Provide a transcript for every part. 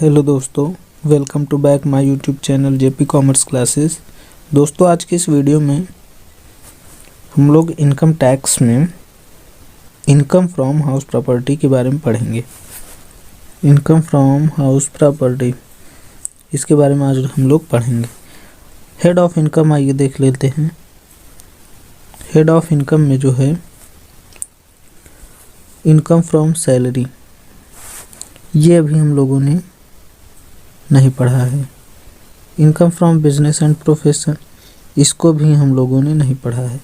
Hello दोस्तों, welcome to back my YouTube channel JP commerce classes. दोस्तों, आज की इस वीडियो में हम लोग इनकम टैक्स में इनकम फ्रॉम हाउस प्रॉपर्टी के बारे में पढ़ेंगे। इनकम फ्रॉम हाउस प्रॉपर्टी, इसके बारे में आज हम लोग पढ़ेंगे। हेड ऑफ इनकम आइए देख लेते हैं। हेड ऑफ इनकम में जो है इनकम फ्रॉम सैलरी, ये अभी हम लोगों ने नहीं पढ़ा है। Income from business and profession, इसको भी हम लोगों ने नहीं पढ़ा है।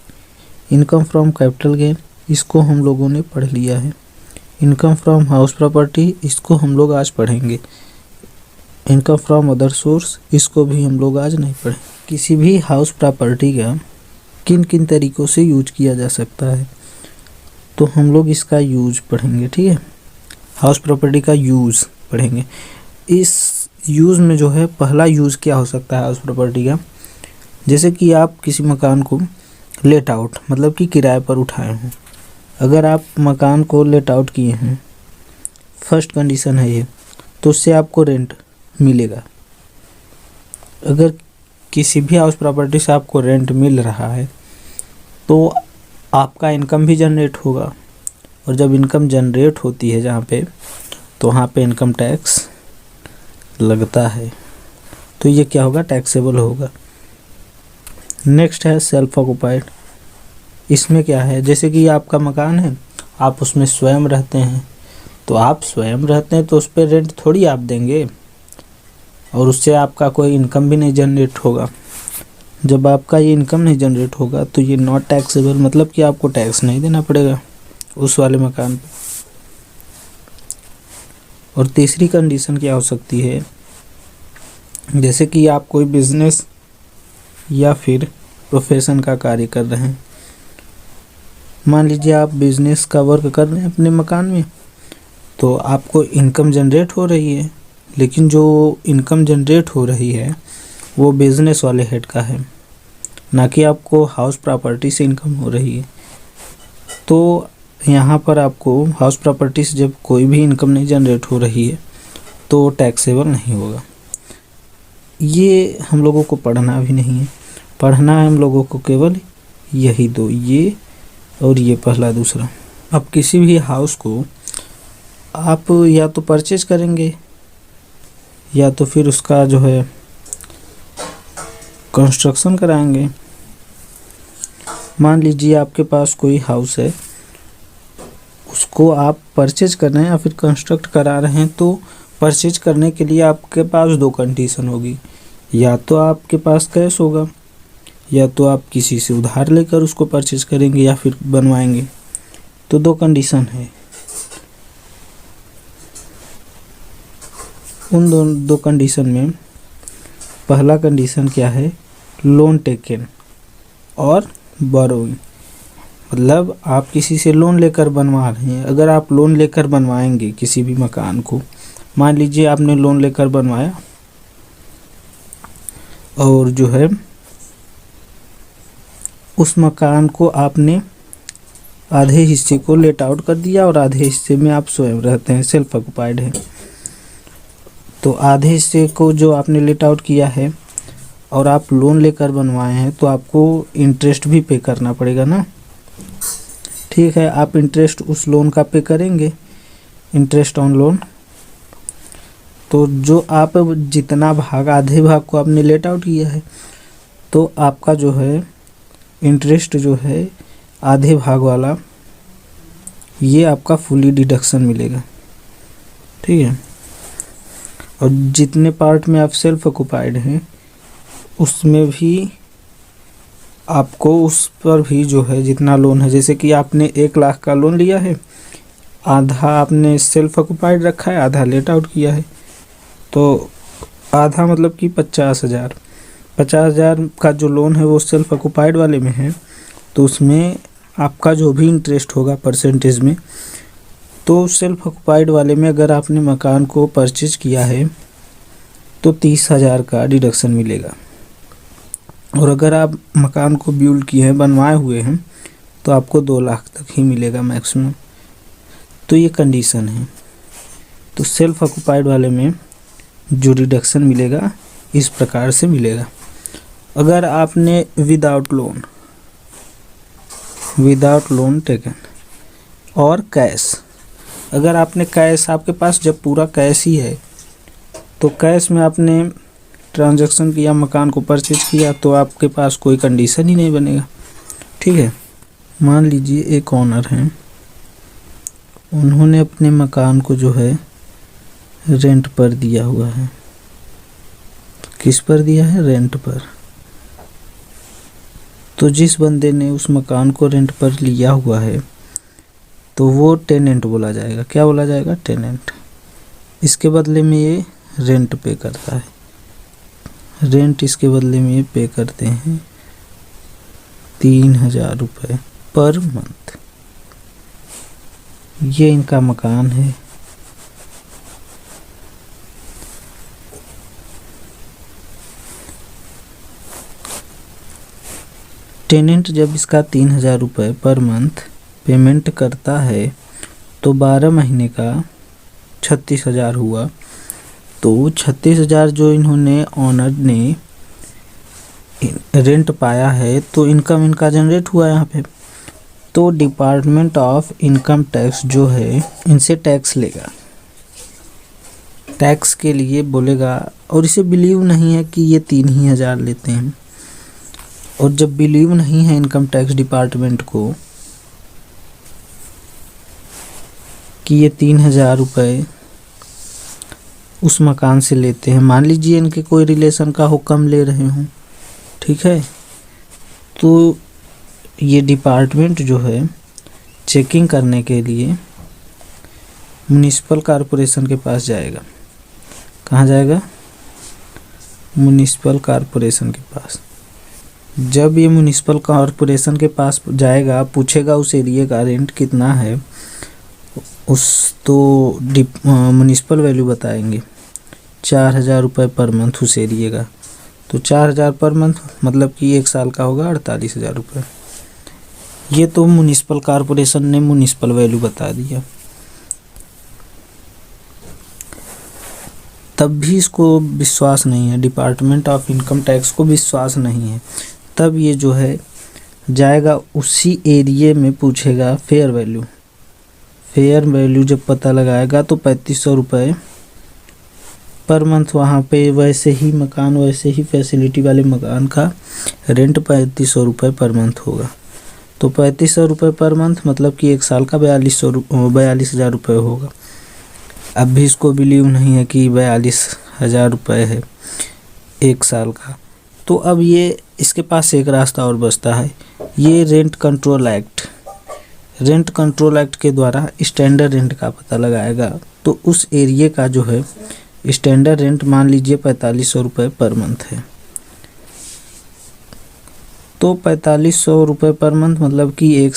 इनकम फ्रॉम कैपिटल गेन, इसको हम लोगों ने पढ़ लिया है। इनकम फ्रॉम हाउस प्रॉपर्टी, इसको हम लोग आज पढ़ेंगे। इनकम फ्रॉम अदर सोर्स, इसको भी हम लोग आज नहीं पढ़ेंगे। किसी भी हाउस प्रॉपर्टी का किन किन तरीक़ों से यूज किया जा सकता है, तो हम लोग इसका यूज पढ़ेंगे। ठीक है, हाउस प्रॉपर्टी का यूज़ पढ़ेंगे। इस यूज़ में जो है पहला यूज़ क्या हो सकता है हाउस प्रॉपर्टी का, जैसे कि आप किसी मकान को लेट आउट मतलब कि किराए पर उठाए हों। अगर आप मकान को लेट आउट किए हैं, फर्स्ट कंडीशन है ये, तो उससे आपको रेंट मिलेगा। अगर किसी भी हाउस प्रॉपर्टी से आपको रेंट मिल रहा है तो आपका इनकम भी जनरेट होगा, और जब इनकम जनरेट होती है जहाँ पे, तो वहाँ पे इनकम टैक्स लगता है, तो ये क्या होगा, टैक्सेबल होगा। नेक्स्ट है सेल्फ ऑक्युपाइड। इसमें क्या है, जैसे कि आपका मकान है, आप उसमें स्वयं रहते हैं, तो आप स्वयं रहते हैं तो उस पर रेंट थोड़ी आप देंगे, और उससे आपका कोई इनकम भी नहीं जनरेट होगा। जब आपका ये इनकम नहीं जनरेट होगा तो ये नॉट टैक्सेबल, मतलब कि आपको टैक्स नहीं देना पड़ेगा उस वाले मकान पे। और तीसरी कंडीशन क्या हो सकती है, जैसे कि आप कोई बिजनेस या फिर प्रोफेशन का कार्य कर रहे हैं। मान लीजिए आप बिजनेस का वर्क कर रहे हैं अपने मकान में, तो आपको इनकम जनरेट हो रही है, लेकिन जो इनकम जनरेट हो रही है वो बिजनेस वाले हेड का है, ना कि आपको हाउस प्रॉपर्टी से इनकम हो रही है। तो यहाँ पर आपको हाउस प्रॉपर्टी से जब कोई भी इनकम नहीं जनरेट हो रही है तो टैक्सेबल नहीं होगा। ये हम लोगों को पढ़ना भी नहीं है, पढ़ना है हम लोगों को केवल यही दो, ये और ये पहला दूसरा। अब किसी भी हाउस को आप या तो परचेज करेंगे या तो फिर उसका जो है कंस्ट्रक्शन कराएंगे। मान लीजिए आपके पास कोई हाउस है, उसको आप परचेज कर रहे हैं या फिर कंस्ट्रक्ट करा रहे हैं, तो परचेज करने के लिए आपके पास दो कंडीशन होगी, या तो आपके पास कैश होगा, या तो आप किसी से उधार लेकर उसको परचेज करेंगे या फिर बनवाएंगे। तो दो कंडीशन है। उन दो कंडीशन में पहला कंडीशन क्या है, लोन टेकन और बोरोइंग, मतलब आप किसी से लोन लेकर बनवा रहे हैं। अगर आप लोन लेकर बनवाएंगे किसी भी मकान को, मान लीजिए आपने लोन लेकर बनवाया और जो है उस मकान को आपने आधे हिस्से को लेट आउट कर दिया और आधे हिस्से में आप स्वयं रहते हैं, सेल्फ ऑक्युपाइड है। तो आधे हिस्से को जो आपने लेट आउट किया है और आप लोन लेकर बनवाए हैं, तो आपको इंटरेस्ट भी पे करना पड़ेगा ना। ठीक है, आप इंटरेस्ट उस लोन का पे करेंगे, इंटरेस्ट ऑन लोन। तो जो आप जितना भाग, आधे भाग को आपने लेट आउट किया है, तो आपका जो है इंटरेस्ट जो है आधे भाग वाला, ये आपका फुली डिडक्शन मिलेगा। ठीक है, और जितने पार्ट में आप सेल्फ ऑक्युपाइड हैं उसमें भी आपको उस पर भी जो है जितना लोन है, जैसे कि आपने 1 लाख का लोन लिया है, आधा आपने सेल्फ ऑक्युपाइड रखा है, आधा लेट आउट किया है, तो आधा मतलब कि 50,000 का जो लोन है वो सेल्फ ऑक्युपाइड वाले में है, तो उसमें आपका जो भी इंटरेस्ट होगा परसेंटेज में, तो सेल्फ ऑक्युपाइड वाले में अगर आपने मकान को परचेज किया है तो 30,000 का डिडक्शन मिलेगा। और अगर आप मकान को बिल्ड किए हैं, बनवाए हुए हैं, तो आपको 2 लाख तक ही मिलेगा मैक्सिमम। तो ये कंडीशन है। तो सेल्फ ऑक्युपाइड वाले में जो रिडक्शन मिलेगा इस प्रकार से मिलेगा। अगर आपने विदाउट लोन टेकन और कैश, अगर आपने कैश, आपके पास जब पूरा कैश ही है तो कैश में आपने ट्रांजैक्शन किया, मकान को परचेज किया, तो आपके पास कोई कंडीशन ही नहीं बनेगा। ठीक है, मान लीजिए एक ओनर हैं, उन्होंने अपने मकान को जो है रेंट पर दिया हुआ है। किस पर दिया है? रेंट पर। तो जिस बंदे ने उस मकान को रेंट पर लिया हुआ है तो वो टेनेंट बोला जाएगा। क्या बोला जाएगा? टेनेंट। इसके बदले में ये रेंट पे करता है, रेंट इसके बदले में ये पे करते हैं 3000 रुपये पर मंथ। ये इनका मकान है। टेनेंट जब इसका 3000 रुपये पर मंथ पेमेंट करता है तो 12 महीने का 36,000 हुआ। तो 36,000 जो इन्होंने ओनर ने रेंट पाया है तो इनकम इनका जनरेट हुआ यहाँ पे। तो डिपार्टमेंट ऑफ इनकम टैक्स जो है इनसे टैक्स लेगा, टैक्स के लिए बोलेगा। और इसे बिलीव नहीं है कि ये 3,000 लेते हैं। और जब बिलीव नहीं है इनकम टैक्स डिपार्टमेंट को कि ये 3,000 रुपये उस मकान से लेते हैं, मान लीजिए इनके कोई रिलेशन का हो, कम ले रहे हों, ठीक है, तो ये डिपार्टमेंट जो है चेकिंग करने के लिए म्युनिसिपल कॉरपोरेशन के पास जाएगा। कहाँ जाएगा? म्युनिसिपल कॉरपोरेशन के पास। जब ये म्युनिसिपल कॉरपोरेशन के पास जाएगा, पूछेगा उस एरिया का रेंट कितना है, उस तो म्युनिसिपल वैल्यू बताएंगे 4,000 रुपये पर मंथ उस एरिया का। तो 4,000 पर मंथ मतलब कि 1 साल का होगा 48,000 रुपये। ये तो म्युनिसिपल कॉरपोरेशन ने म्युनिसिपल वैल्यू बता दिया। तब भी इसको विश्वास नहीं है, डिपार्टमेंट ऑफ इनकम टैक्स को विश्वास नहीं है। तब ये जो है जाएगा उसी एरिया में, पूछेगा फेयर वैल्यू। फेयर वैल्यू जब पता लगाएगा तो 3500 रुपये पर मंथ वहाँ पे वैसे ही मकान, वैसे ही फैसिलिटी वाले मकान का रेंट 3500 रुपये पर मंथ होगा। तो 3500 रुपये पर मंथ मतलब कि 1 साल का 42,000 रुपये होगा। अब भी इसको बिलीव नहीं है कि 42,000 रुपये है 1 साल का। तो अब ये इसके पास एक रास्ता और बचता है, ये रेंट कंट्रोल एक्ट के द्वारा स्टैंडर्ड रेंट का पता लगाएगा। तो उस एरिया का जो है स्टैंडर्ड रेंट मान लीजिए 4500 रुपये पर मंथ है। तो 4500 रुपये पर मंथ मतलब कि 1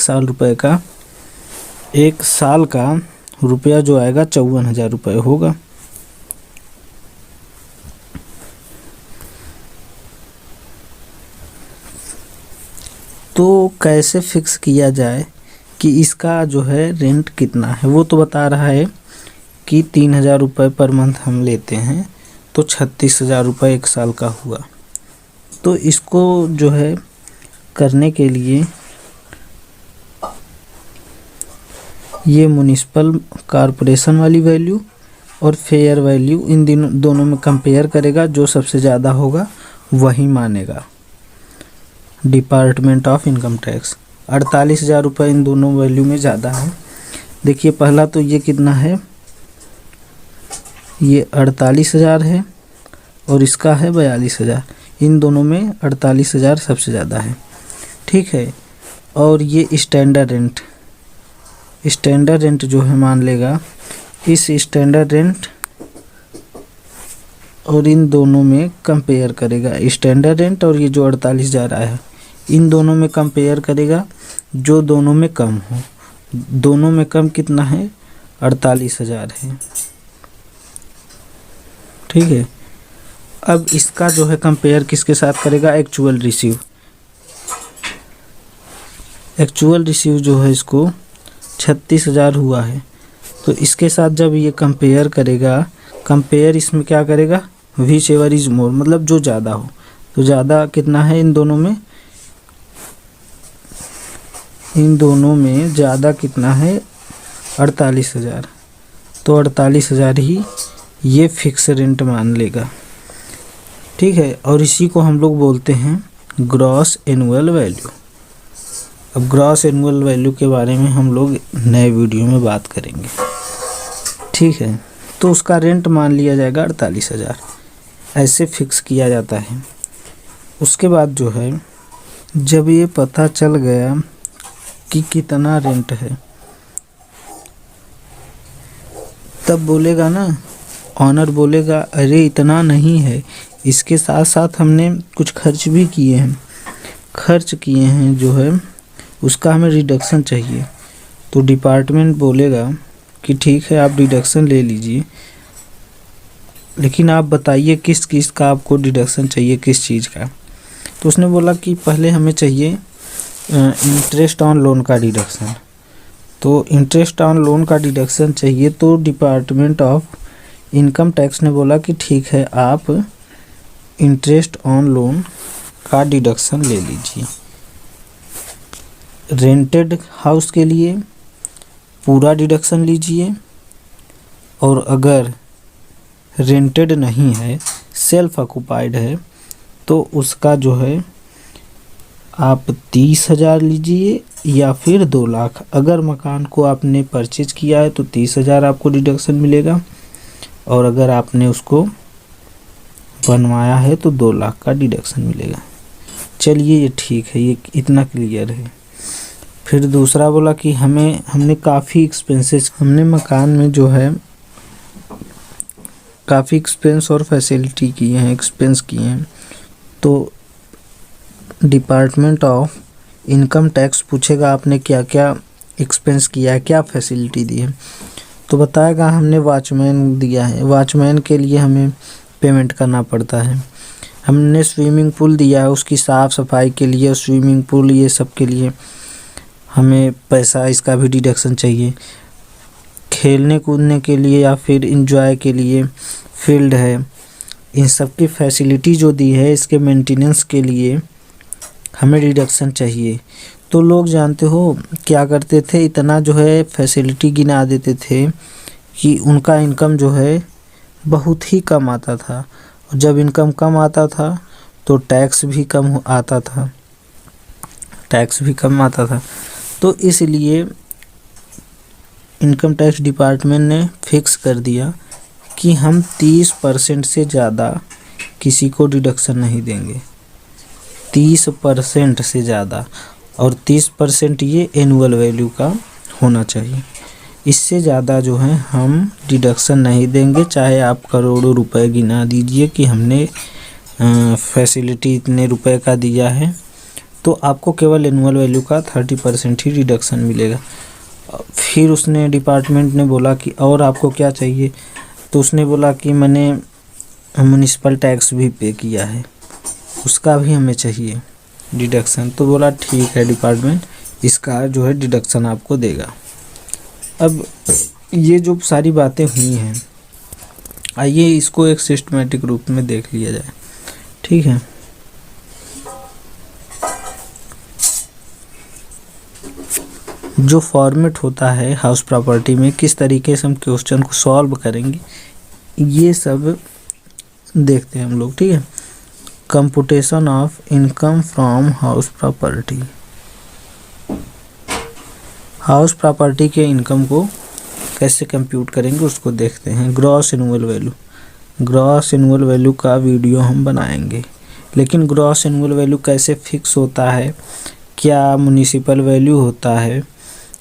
साल का रुपया जो आएगा 54,000 रुपये होगा। तो कैसे फिक्स किया जाए कि इसका जो है रेंट कितना है? वो तो बता रहा है कि 3,000 रुपये पर मंथ हम लेते हैं, तो 36,000 रुपये 1 साल का हुआ। तो इसको जो है करने के लिए ये म्युनिसिपल कॉरपोरेशन वाली वैल्यू और फेयर वैल्यू इन दोनों में कंपेयर करेगा, जो सबसे ज़्यादा होगा वही मानेगा। डिपार्टमेंट ऑफ इनकम टैक्स 48,000 रुपये इन दोनों वैल्यू में ज़्यादा है। देखिए पहला तो ये कितना है, ये 48,000 है और इसका है 42,000। इन दोनों में 48,000 सबसे ज़्यादा है, ठीक है। और ये स्टैंडर्ड रेंट जो है मान लेगा इस स्टैंडर्ड रेंट और इन दोनों में कंपेयर करेगा। स्टैंडर्ड रेंट और ये जो 48,000 आया है इन दोनों में कंपेयर करेगा, जो दोनों में कम हो। दोनों में कम कितना है? 48,000 है, ठीक है। अब इसका जो है कंपेयर किसके साथ करेगा? एक्चुअल रिसीव जो है इसको 36,000 हुआ है, तो इसके साथ जब ये कंपेयर करेगा, कंपेयर इसमें क्या करेगा? विच एवर इज मोर, मतलब जो ज़्यादा हो। तो ज़्यादा कितना है इन दोनों में, इन दोनों में ज़्यादा कितना है 48,000। तो 48,000 ही ये फिक्स रेंट मान लेगा, ठीक है। और इसी को हम लोग बोलते हैं ग्रॉस एनुअल वैल्यू। अब ग्रॉस एनुअल वैल्यू के बारे में हम लोग नए वीडियो में बात करेंगे, ठीक है। तो उसका रेंट मान लिया जाएगा 48,000, ऐसे फिक्स किया जाता है। उसके बाद जो है जब ये पता चल गया कि कितना रेंट है, तब बोलेगा ना, ऑनर बोलेगा अरे इतना नहीं है, इसके साथ साथ हमने कुछ खर्च भी किए हैं, जो है उसका हमें रिडक्शन चाहिए। तो डिपार्टमेंट बोलेगा कि ठीक है आप डिडक्शन ले लीजिए, लेकिन आप बताइए किस किस का आपको डिडक्शन चाहिए, किस चीज़ का। तो उसने बोला कि पहले हमें चाहिए इंटरेस्ट ऑन लोन का डिडक्शन। तो इंटरेस्ट ऑन लोन का डिडक्शन चाहिए, तो डिपार्टमेंट ऑफ इनकम टैक्स ने बोला कि ठीक है आप इंटरेस्ट ऑन लोन का डिडक्शन ले लीजिए। रेंटेड हाउस के लिए पूरा डिडक्शन लीजिए, और अगर रेंटेड नहीं है, सेल्फ ऑक्युपाइड है, तो उसका जो है आप 30,000 लीजिए या फिर 2 लाख। अगर मकान को आपने परचेज किया है तो 30,000 आपको डिडक्शन मिलेगा, और अगर आपने उसको बनवाया है तो 2 लाख का डिडक्शन मिलेगा। चलिए ये ठीक है, ये इतना क्लियर है। फिर दूसरा बोला कि हमने काफ़ी एक्सपेंसेस, हमने मकान में जो है काफ़ी एक्सपेंस और फैसिलिटी किए हैं, एक्सपेंस किए हैं। तो डिपार्टमेंट ऑफ इनकम टैक्स पूछेगा आपने क्या क्या एक्सपेंस किया है, क्या फैसिलिटी दी है। तो बताएगा हमने वॉचमैन दिया है, वॉचमैन के लिए हमें पेमेंट करना पड़ता है। हमने स्विमिंग पूल दिया है, उसकी साफ़ सफाई के लिए, स्विमिंग पूल ये सब के लिए हमें पैसा, इसका भी डिडक्शन चाहिए। खेलने कूदने के लिए या फिर इंजॉय के लिए फील्ड है, इन सब की फैसिलिटी जो दी है, इसके मेंटेनेंस के लिए हमें डिडक्शन चाहिए। तो लोग जानते हो क्या करते थे, इतना जो है फैसिलिटी गिना देते थे कि उनका इनकम जो है बहुत ही कम आता था। और जब इनकम कम आता था तो टैक्स भी कम आता था, तो इसलिए इनकम टैक्स डिपार्टमेंट ने फिक्स कर दिया कि हम 30% से ज़्यादा किसी को डिडक्शन नहीं देंगे, 30% से ज़्यादा, और 30% ये एनुअल वैल्यू का होना चाहिए। इससे ज़्यादा जो है हम डिडक्शन नहीं देंगे, चाहे आप करोड़ों रुपए गिना दीजिए कि हमने फैसिलिटी इतने रुपए का दिया है, तो आपको केवल एनुअल वैल्यू का 30% ही डिडक्शन मिलेगा। फिर उसने डिपार्टमेंट ने बोला कि और आपको क्या चाहिए। तो उसने बोला कि मैंने म्युनिसिपल टैक्स भी पे किया है, उसका भी हमें चाहिए डिडक्शन। तो बोला ठीक है डिपार्टमेंट इसका जो है डिडक्शन आपको देगा। अब ये जो सारी बातें हुई हैं, आइए इसको एक सिस्टमेटिक रूप में देख लिया जाए, ठीक है। जो फॉर्मेट होता है हाउस प्रॉपर्टी में, किस तरीके से हम क्वेश्चन को सॉल्व करेंगे, ये सब देखते हैं हम लोग, ठीक है। Computation of income from house property, house property के इनकम को कैसे कंप्यूट करेंगे उसको देखते हैं। Gross annual value, gross annual value का वीडियो हम बनाएंगे, लेकिन ग्रॉस एनुअल वैल्यू कैसे फिक्स होता है, क्या म्युनिसिपल वैल्यू होता है,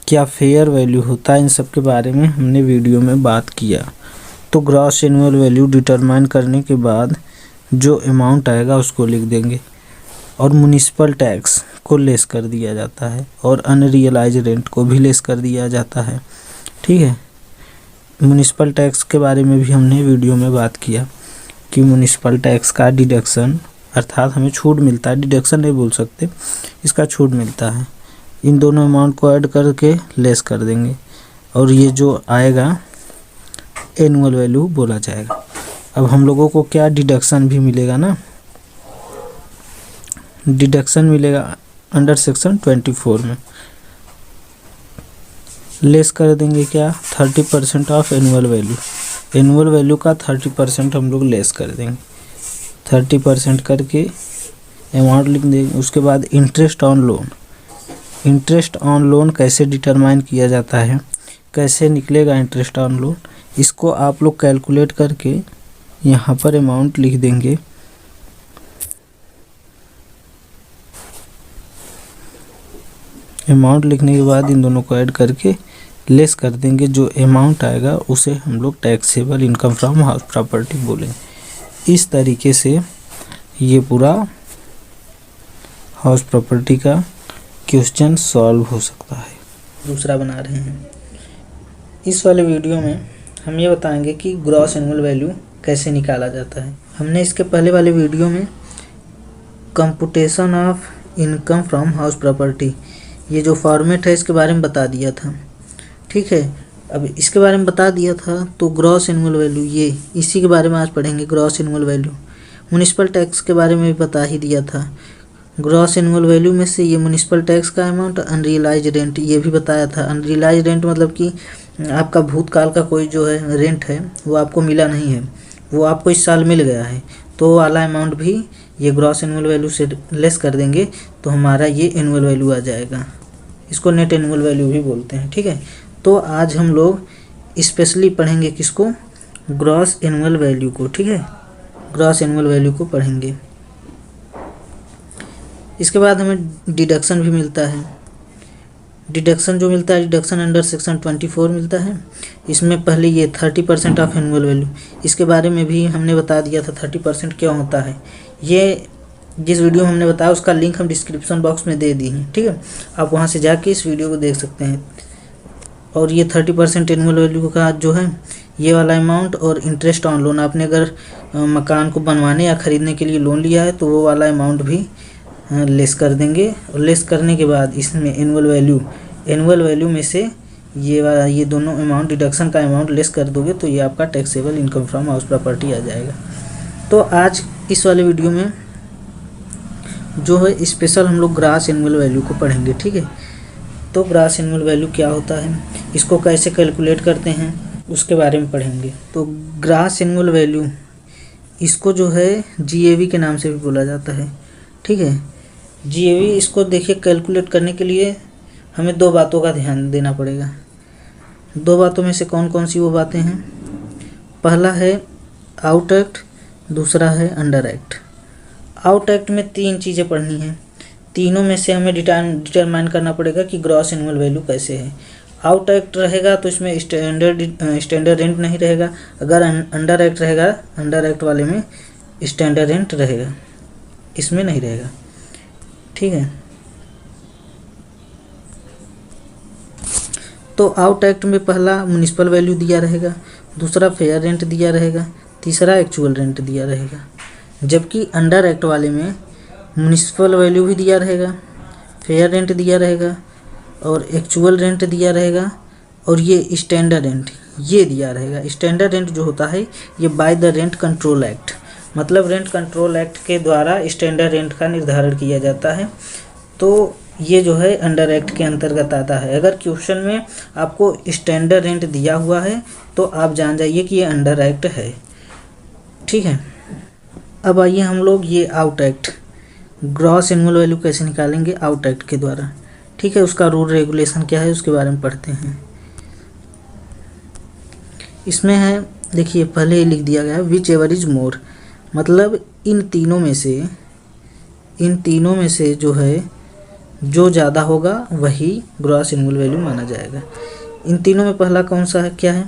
क्या फेयर वैल्यू होता है, इन सब के बारे में हमने वीडियो में बात किया। तो ग्रॉस एनुअल वैल्यू डिटरमाइन करने के बाद जो अमाउंट आएगा उसको लिख देंगे, और म्युनिसिपल टैक्स को लेस कर दिया जाता है, और अनरियलाइज रेंट को भी लेस कर दिया जाता है, ठीक है। म्युनिसिपल टैक्स के बारे में भी हमने वीडियो में बात किया कि म्युनिसिपल टैक्स का डिडक्शन, अर्थात हमें छूट मिलता है, डिडक्शन नहीं बोल सकते, इसका छूट मिलता है। इन दोनों अमाउंट को ऐड करके लेस कर देंगे, और ये जो आएगा एनुअल वैल्यू बोला जाएगा। अब हम लोगों को क्या डिडक्शन भी मिलेगा ना, डिडक्शन मिलेगा अंडर सेक्शन 24 में। लेस कर देंगे क्या, 30% of annual value. Annual value का 30% हम लोग लेस कर देंगे, 30% करके अमाउंट लिख देंगे। उसके बाद interest on loan. Interest on loan कैसे डिटरमाइन किया जाता है, कैसे निकलेगा इंटरेस्ट ऑन लोन, इसको आप लोग कैलकुलेट करके यहाँ पर अमाउंट लिख देंगे। अमाउंट लिखने के बाद इन दोनों को ऐड करके लेस कर देंगे। जो अमाउंट आएगा उसे हम लोग taxable income from house property बोलेंगे। इस तरीके से ये पूरा हाउस प्रॉपर्टी का क्वेश्चन सॉल्व हो सकता है। दूसरा बना रहे हैं। इस वाले वीडियो में हम ये बताएंगे कि ग्रॉस एनुअल वैल्यू कैसे निकाला जाता है। हमने इसके पहले वाले वीडियो में computation of income from house property, ये जो फॉर्मेट है इसके बारे में बता दिया था। ठीक है, अब इसके बारे में बता दिया था तो ग्रॉस एनुअल वैल्यू, ये इसी के बारे में आज पढ़ेंगे। Gross annual value municipal tax के बारे में भी बता ही दिया था। ग्रॉस एनुअल वैल्यू में से ये म्युनिसिपल टैक्स का अमाउंट, अनरियलाइज रेंट ये भी बताया था। अनरियलाइज रेंट मतलब कि आपका भूतकाल का कोई जो है रेंट है वो आपको मिला नहीं है, वो आपको इस साल मिल गया है, तो वाला अमाउंट भी ये ग्रॉस एनुअल वैल्यू से लेस कर देंगे तो हमारा ये एनुअल वैल्यू आ जाएगा। इसको नेट एनुअल वैल्यू भी बोलते हैं। ठीक है, तो आज हम लोग स्पेशली पढ़ेंगे किसको, ग्रॉस एनुअल वैल्यू को। ठीक है, ग्रॉस एनुअल वैल्यू को पढ़ेंगे। इसके बाद हमें डिडक्शन भी मिलता है। डिडक्शन जो मिलता है, डिडक्शन अंडर सेक्शन 24 मिलता है। इसमें पहले ये 30% ऑफ एनुअल वैल्यू, इसके बारे में भी हमने बता दिया था 30% क्यों होता है। ये जिस वीडियो में हमने बताया उसका लिंक हम डिस्क्रिप्शन बॉक्स में दे दी हैं। ठीक है, आप वहाँ से जाके इस वीडियो को देख सकते हैं। और ये 30% एनुअल वैल्यू का जो है ये वाला अमाउंट, और इंटरेस्ट ऑन लोन, आपने अगर मकान को बनवाने या ख़रीदने के लिए लोन लिया है तो वो वाला अमाउंट भी लेस कर देंगे। और लेस करने के बाद इसमें एनुअल वैल्यू में से ये दोनों अमाउंट, डिडक्शन का अमाउंट लेस कर दोगे तो ये आपका taxable income from house property आ जाएगा। तो आज इस वाले वीडियो में जो है स्पेशल हम लोग ग्रॉस एनुअल वैल्यू को पढ़ेंगे। ठीक है, तो ग्रॉस एनुअल वैल्यू क्या होता है, इसको कैसे कैलकुलेट करते हैं उसके बारे में पढ़ेंगे। तो ग्रॉस एनुअल वैल्यू, इसको जो है GAV के नाम से भी बोला जाता है। ठीक है, GAV, इसको देखिए कैलकुलेट करने के लिए हमें दो बातों का ध्यान देना पड़ेगा। दो बातों में से कौन कौन सी वो बातें हैं, पहला है आउट एक्ट, दूसरा है अंडर एक्ट। आउट एक्ट में 3 चीज़ें पढ़नी हैं, तीनों में से हमें डिटरमाइन करना पड़ेगा कि ग्रॉस एनुअल वैल्यू कैसे है। आउट एक्ट रहेगा तो इसमें स्टैंडर्ड रेंट नहीं रहेगा। अगर अंडर एक्ट रहेगा, अंडर एक्ट वाले में स्टैंडर्ड रेंट रहेगा, इसमें नहीं रहेगा। ठीक है, तो आउट एक्ट में पहला म्युनिसिपल वैल्यू दिया रहेगा, दूसरा फेयर रेंट दिया रहेगा, तीसरा एक्चुअल रेंट दिया रहेगा। जबकि अंडर एक्ट वाले में म्युनिसिपल वैल्यू भी दिया रहेगा, फेयर रेंट दिया रहेगा और एक्चुअल रेंट दिया रहेगा, और ये स्टैंडर्ड रेंट ये दिया रहेगा। स्टैंडर्ड रेंट जो होता है ये bye the rent control act, मतलब रेंट कंट्रोल एक्ट के द्वारा स्टैंडर्ड रेंट का निर्धारण किया जाता है। तो ये जो है अंडर एक्ट के अंतर्गत आता है। अगर क्वेश्चन में आपको स्टैंडर्ड रेंट दिया हुआ है तो आप जान जाइए कि ये अंडर एक्ट है। ठीक है, अब आइए हम लोग ये out act, gross annual value कैसे निकालेंगे आउट एक्ट के द्वारा। ठीक है, उसका रूल रेगुलेशन क्या है उसके बारे में पढ़ते हैं। इसमें है, देखिए पहले ही लिख दिया गया है विच एवर इज मोर, मतलब इन तीनों में से जो है जो ज़्यादा होगा वही ग्रॉस एनुअल वैल्यू माना जाएगा। इन तीनों में पहला कौन सा है, क्या है,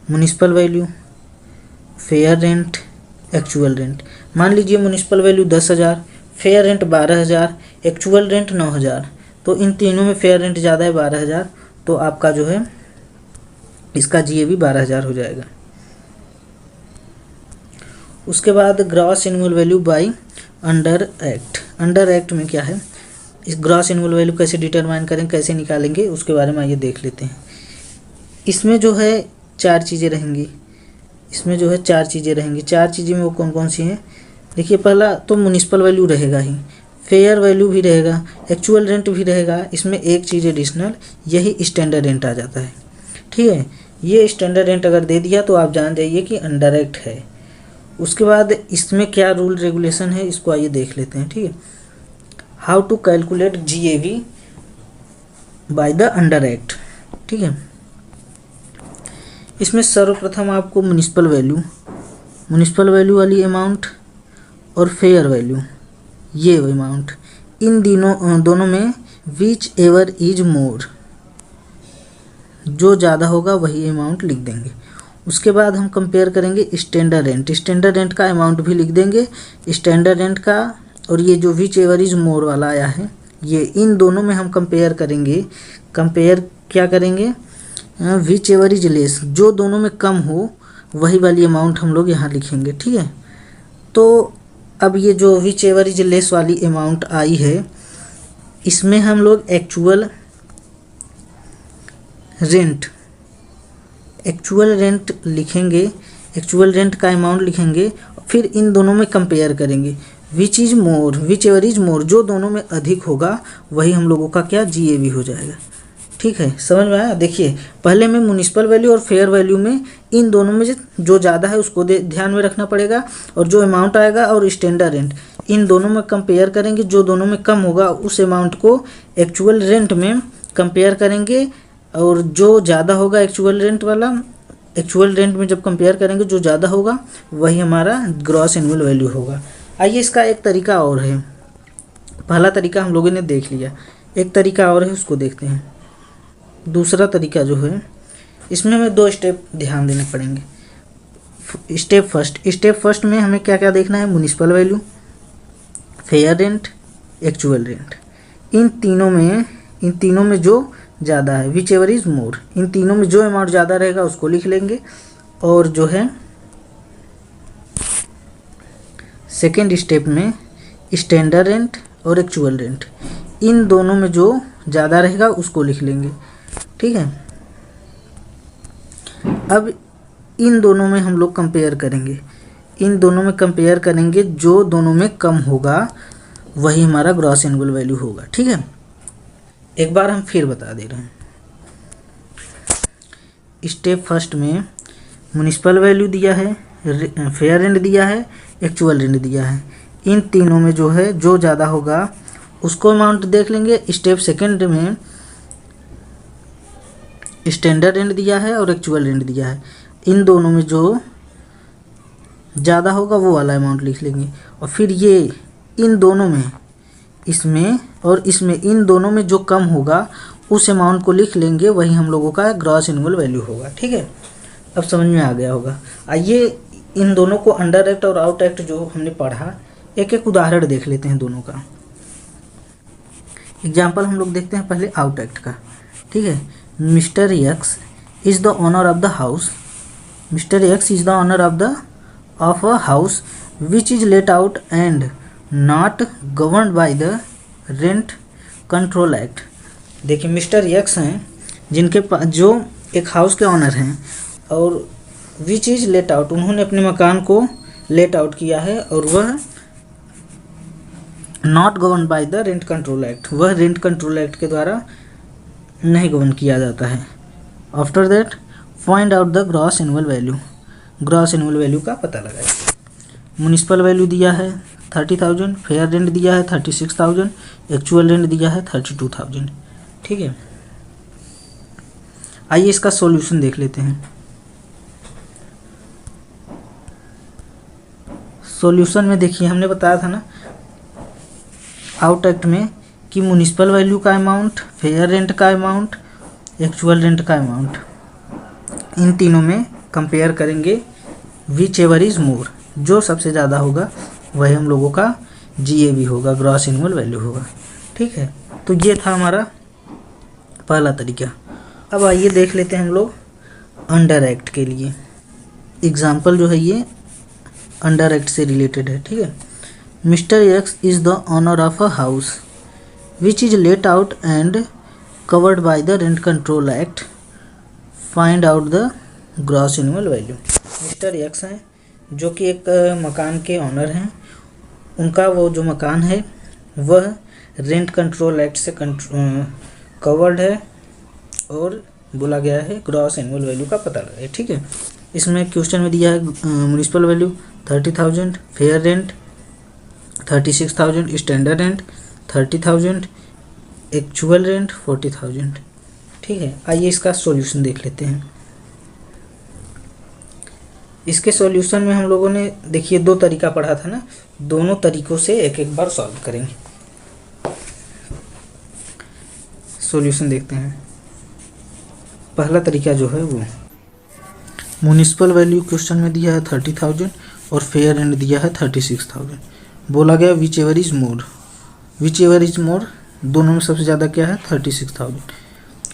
municipal value, fair rent, actual rent. मान लीजिए municipal value 10,000, fair rent 12,000, actual rent 9,000, तो इन तीनों में फेयर रेंट ज़्यादा है 12,000, तो आपका जो है इसका GAV 12,000 हो जाएगा। उसके बाद gross annual value by under act. Under act में क्या है, इस ग्रॉस एनुअल वैल्यू कैसे डिटरमाइन करें, कैसे निकालेंगे उसके बारे में आइए देख लेते हैं। इसमें जो है 4 चीज़ें रहेंगी। इसमें जो है 4 चीज़ें रहेंगी। 4 चीज़ें में वो कौन कौन सी हैं? देखिए, पहला तो म्युनिसिपल वैल्यू रहेगा ही, फेयर वैल्यू भी रहेगा, एक्चुअल रेंट भी रहेगा। इसमें एक चीज़ एडिशनल, यही स्टैंडर्ड रेंट आ जाता है। ठीक है, ये स्टैंडर्ड रेंट अगर दे दिया तो आप जान जाइए कि अनडायरेक्ट है। उसके बाद इसमें क्या रूल रेगुलेशन है, इसको आइए देख लेते हैं। ठीक है, how to calculate GAV by the under act. ठीक है, इसमें सर्वप्रथम आपको म्युनिसिपल वैल्यू वाली अमाउंट और फेयर वैल्यू, ये अमाउंट, इन दोनों में विच एवर इज मोर, जो ज़्यादा होगा वही अमाउंट लिख देंगे। उसके बाद हम कंपेयर करेंगे स्टैंडर्ड रेंट का अमाउंट भी लिख देंगे, स्टैंडर्ड रेंट का, और ये जो विच एवर इज मोर वाला आया है, ये इन दोनों में हम कंपेयर करेंगे। कंपेयर क्या करेंगे? विच एवर इज लेस, जो दोनों में कम हो वही वाली अमाउंट हम लोग यहाँ लिखेंगे। ठीक है, तो अब ये जो विच एवर इज लेस वाली अमाउंट आई है, इसमें हम लोग एक्चुअल रेंट लिखेंगे, एक्चुअल रेंट का अमाउंट लिखेंगे, फिर इन दोनों में कंपेयर करेंगे। विच एवर इज मोर, जो दोनों में अधिक होगा वही हम लोगों का क्या GAV हो जाएगा। ठीक है, समझ में आया? देखिए, पहले में म्युनिसिपल वैल्यू और फेयर वैल्यू में इन दोनों में जो ज़्यादा है उसको ध्यान में रखना पड़ेगा, और जो अमाउंट आएगा और स्टैंडर्ड रेंट, इन दोनों में कंपेयर करेंगे। जो दोनों में कम होगा उस अमाउंट को एक्चुअल रेंट में कंपेयर करेंगे, और जो ज़्यादा होगा एक्चुअल रेंट में जब कंपेयर करेंगे, जो ज़्यादा होगा वही हमारा ग्रॉस एनुअल वैल्यू होगा। आइए, इसका एक तरीका और है। पहला तरीका हम लोगों ने देख लिया, एक तरीका और है, उसको देखते हैं। दूसरा तरीका जो है, इसमें हमें 2 स्टेप ध्यान देने पड़ेंगे। स्टेप फर्स्ट में हमें क्या क्या देखना है? Municipal value, fair rent, actual rent. इन तीनों में जो ज़्यादा है, विच एवर इज मोर, इन तीनों में जो अमाउंट ज़्यादा रहेगा उसको लिख लेंगे। और जो है सेकेंड स्टेप में स्टैंडर्ड रेंट और एक्चुअल रेंट, इन दोनों में जो ज़्यादा रहेगा उसको लिख लेंगे। ठीक है, अब इन दोनों में हम लोग कंपेयर करेंगे, जो दोनों में कम होगा वही हमारा ग्रॉस एनुअल वैल्यू होगा। ठीक है, एक बार हम फिर बता दे रहे हैं। स्टेप फर्स्ट में म्युनिसिपल वैल्यू दिया है, फेयर रेंट दिया है, एक्चुअल रेंट दिया है। इन तीनों में जो है, जो ज़्यादा होगा उसको अमाउंट देख लेंगे। स्टेप सेकंड में स्टैंडर्ड रेंट दिया है और एक्चुअल रेंट दिया है, इन दोनों में जो ज़्यादा होगा वो वाला अमाउंट लिख लेंगे। और फिर ये इन दोनों में, इसमें और इसमें, इन दोनों में जो कम होगा उस अमाउंट को लिख लेंगे, वही हम लोगों का ग्रॉस एनुअल वैल्यू होगा। ठीक है, अब समझ में आ गया होगा। आइए, इन दोनों को अंडर एक्ट और आउट एक्ट जो हमने पढ़ा, एक एक उदाहरण देख लेते हैं दोनों का। एग्जाम्पल हम लोग देखते हैं पहले आउट एक्ट का। ठीक है, mister x is the owner of the house, of a house which is let out and not governed bye the rent control act. देखिए, मिस्टर एक्स हैं जिनके पास, जो एक हाउस के ऑनर हैं, और विच इज लेट आउट, उन्होंने अपने मकान को लेट आउट किया है, और वह not govern by the rent control act, वह रेंट कंट्रोल एक्ट के द्वारा नहीं गवर्न किया जाता है। After that find out the gross annual value का पता लगाए। म्युनिसिपल वैल्यू दिया है 30,000, फेयर रेंट दिया है 36,000, एक्चुअल रेंट दिया है 32,000। ठीक है, आइए इसका सॉल्यूशन देख लेते हैं। सॉल्यूशन में देखिए, हमने बताया था ना आउट एक्ट में कि म्युनिसिपल वैल्यू का अमाउंट, फेयर रेंट का अमाउंट, एक्चुअल रेंट का अमाउंट, इन तीनों में कंपेयर करेंगे। विच एवर इज मोर, जो सबसे ज़्यादा होगा वही हम लोगों का GAV होगा, ग्रॉस एनुअल वैल्यू होगा। ठीक है, तो ये था हमारा पहला तरीका। अब आइए देख लेते हैं हम लोग अंडर एक्ट के लिए। एग्जाम्पल जो है ये अंडर एक्ट से रिलेटेड है। ठीक है, mister x is the owner of a house which is let out and covered by the rent control act, find out the gross annual value. Mister x हैं जो कि एक मकान के ऑनर हैं। उनका वो जो मकान है वह रेंट कंट्रोल एक्ट से कवर्ड है और बोला गया है ग्रॉस एनुअल वैल्यू का पता लगाए। ठीक है, इसमें क्वेश्चन में दिया है municipal value 30,000, fair rent 36,000, standard rent 30,000, actual rent 40,000। ठीक है, आइए इसका सॉल्यूशन देख लेते हैं। इसके सॉल्यूशन में हम लोगों ने देखिए 2 तरीका पढ़ा था ना, दोनों तरीकों से एक एक बार सॉल्व करेंगे। सॉल्यूशन देखते हैं। पहला तरीका जो है वो म्युनिसिपल वैल्यू क्वेश्चन में दिया है 30,000 और फेयर रेंट दिया है 36,000। बोला गया which ever is more, which ever is more दोनों में सबसे ज़्यादा क्या है 36,000।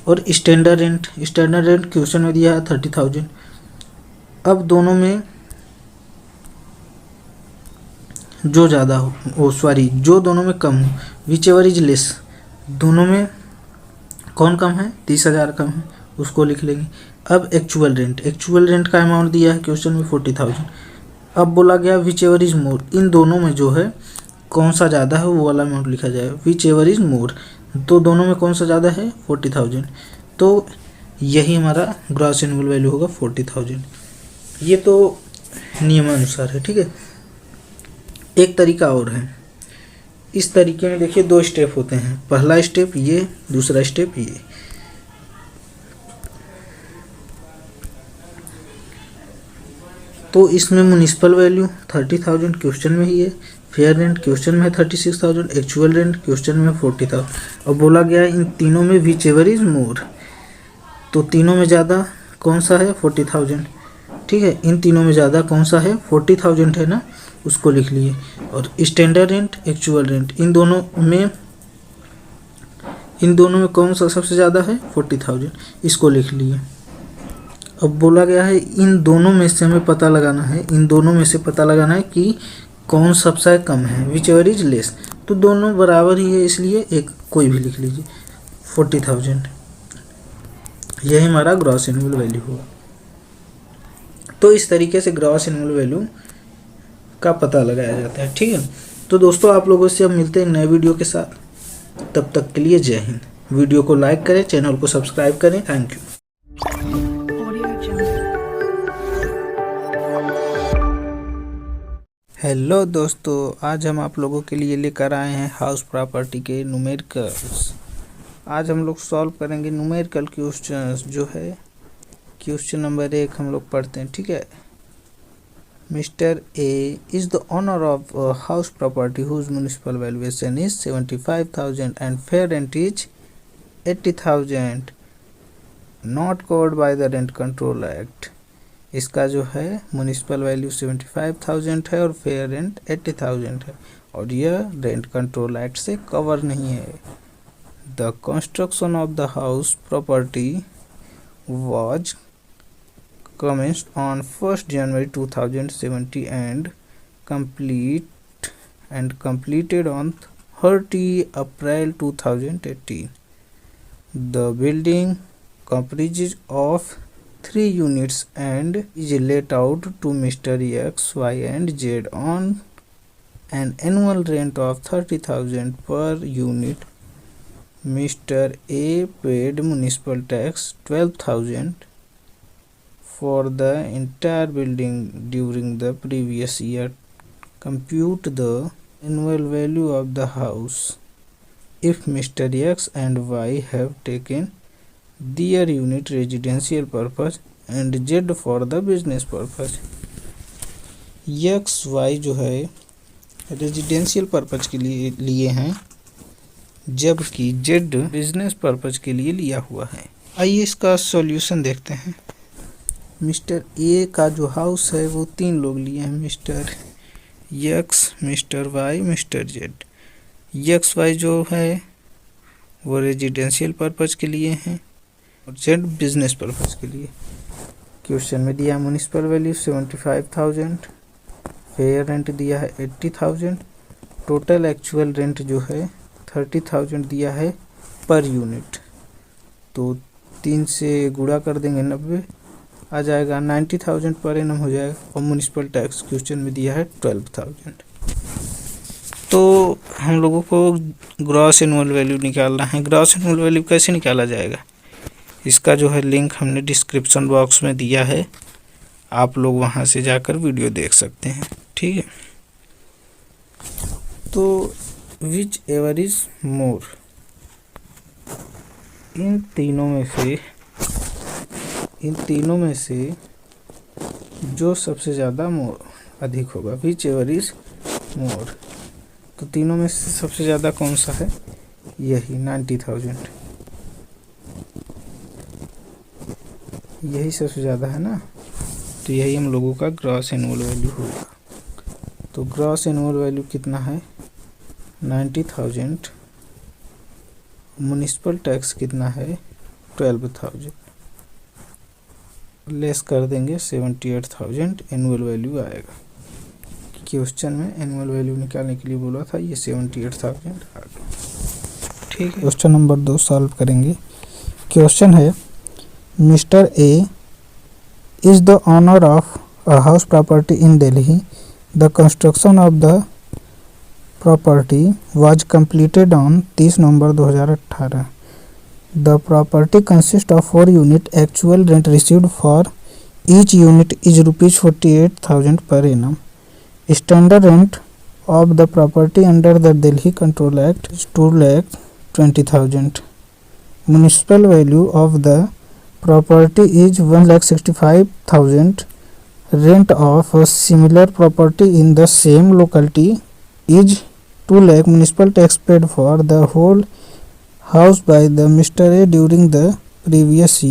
और स्टैंडर्ड रेंट क्वेश्चन में दिया है 30,000। अब दोनों में जो ज़्यादा हो जो दोनों में कम हो, विच एवर इज लेस दोनों में कौन कम है 30,000 कम है, उसको लिख लेंगे। अब एक्चुअल रेंट का अमाउंट दिया है क्वेश्चन में 40,000। अब बोला गया विच एवर इज मोर, इन दोनों में जो है कौन सा ज़्यादा है वो वाला अमाउंट लिखा जाएगा। विच एवर इज मोर तो दोनों में कौन सा ज़्यादा है 40,000, तो यही हमारा ग्रॉस एनुअल वैल्यू होगा 40,000। ये तो नियमानुसार है। ठीक है, एक तरीका और है। इस तरीके में देखिए 2 स्टेप होते हैं, पहला स्टेप ये, दूसरा स्टेप ये। तो इसमें म्युनिसिपल वैल्यू 30,000 क्वेश्चन में ही है, फेयर रेंट क्वेश्चन में है 36,000, एक्चुअल रेंट क्वेश्चन में 40,000। और बोला गया इन तीनों में विच एवर इज मोर, तो तीनों में ज़्यादा कौन सा है 40,000। ठीक है, इन तीनों में ज़्यादा कौन सा है 40,000 है ना, उसको लिख लिए। और स्टैंडर्ड रेंट एक्चुअल रेंट इन दोनों में कौन सा सबसे ज़्यादा है 40,000, इसको लिख लिए। अब बोला गया है इन दोनों में से हमें पता लगाना है, इन दोनों में से पता लगाना है कि कौन सबसे कम है, विच एवर इज लेस। तो दोनों बराबर ही है इसलिए एक कोई भी लिख लीजिए 40,000। यही हमारा ग्रॉस एनुअल वैल्यू होगा। तो इस तरीके से ग्रॉस एनुअल वैल्यू का पता लगाया जाता है। ठीक है, तो दोस्तों आप लोगों से अब मिलते हैं नए वीडियो के साथ, तब तक के लिए जय हिंद। वीडियो को लाइक करें, चैनल को सब्सक्राइब करें। Thank you. हेलो दोस्तों, आज हम आप लोगों के लिए लेकर आए हैं हाउस प्रॉपर्टी के न्यूमेरिकल्स। आज हम लोग सॉल्व करेंगे न्यूमेरिकल क्वेश्चंस, जो है क्वेश्चन नंबर 1 हम लोग पढ़ते हैं। ठीक है, mister A is the owner of house property whose municipal valuation is 75,000 and fair rent is 80,000 not covered by the rent control act. इसका जो है म्युनिसिपल वैल्यू 75,000 है और फेयर रेंट 80,000 है और यह रेंट कंट्रोल एक्ट से कवर नहीं है। The construction of the house property was commenced on 1st January 2070 and completed on 30 April 2018. The building comprises of 3 units and is let out to Mr. X, Y and Z on an annual rent of 30,000 per unit. Mr. A paid municipal tax 12,000 for the entire building during the previous year. Compute the annual value of the house if Mr. X and Y have taken their unit residential purpose and Z for the business purpose. X, Y जो है residential purpose के लिए हैं, जबकि Z business purpose के लिए लिया हुआ है। आइए इसका सॉल्यूशन देखते हैं। मिस्टर ए का जो हाउस है वो 3 लोग लिए हैं, mister X, mister Y, mister Z. X Y जो है वो रेजिडेंशियल पर्पज के लिए हैं और जेड बिजनेस पर्पज के लिए। क्वेश्चन में दिया म्युनिसिपल वैल्यू 75,000, फेयर रेंट दिया है 80,000, टोटल एक्चुअल रेंट जो है 30,000 दिया है पर यूनिट। तो 3 से गुणा कर देंगे 90 आ जाएगा 90,000 पर एनम हो जाएगा, और म्युनिसिपल टैक्स क्वेश्चन में दिया है 12,000। तो हम लोगों को ग्रॉस एनुअल वैल्यू निकालना है। ग्रॉस एनुअल वैल्यू कैसे निकाला जाएगा, इसका जो है लिंक हमने डिस्क्रिप्शन बॉक्स में दिया है, आप लोग वहां से जाकर वीडियो देख सकते हैं, ठीक है। तो विच एवर इज मोर, इन तीनों में से जो सबसे ज़्यादा अधिक होगा, विच एवर इज मोर। तो तीनों में से सबसे ज़्यादा कौन सा है, यही 90,000, यही सबसे ज़्यादा है ना। तो यही हम लोगों का ग्रॉस एनुअल वैल्यू होगा। तो ग्रॉस एनुअल वैल्यू कितना है 90,000, म्युनिसिपल टैक्स कितना है 12,000, लेस कर देंगे 78,000, एनुअल वैल्यू आएगा। क्वेश्चन में एनुअल वैल्यू निकालने के लिए बोला था, ये 78,000 आ गया, ठीक है। क्वेश्चन नंबर 2 सॉल्व करेंगे। क्वेश्चन है, mister A is the owner of a house property in Delhi. The construction of the property was completed on 30 November 2018. The property consists of 4 units. Actual rent received for each unit is rupees 48,000 per annum. Standard rent of the property under the Delhi Control Act is 2,20,000. Municipal value of the property is 1,65,000. Rent of a similar property in the same locality is 2 lakh. Municipal tax paid for the whole house by the Mr. A during the previous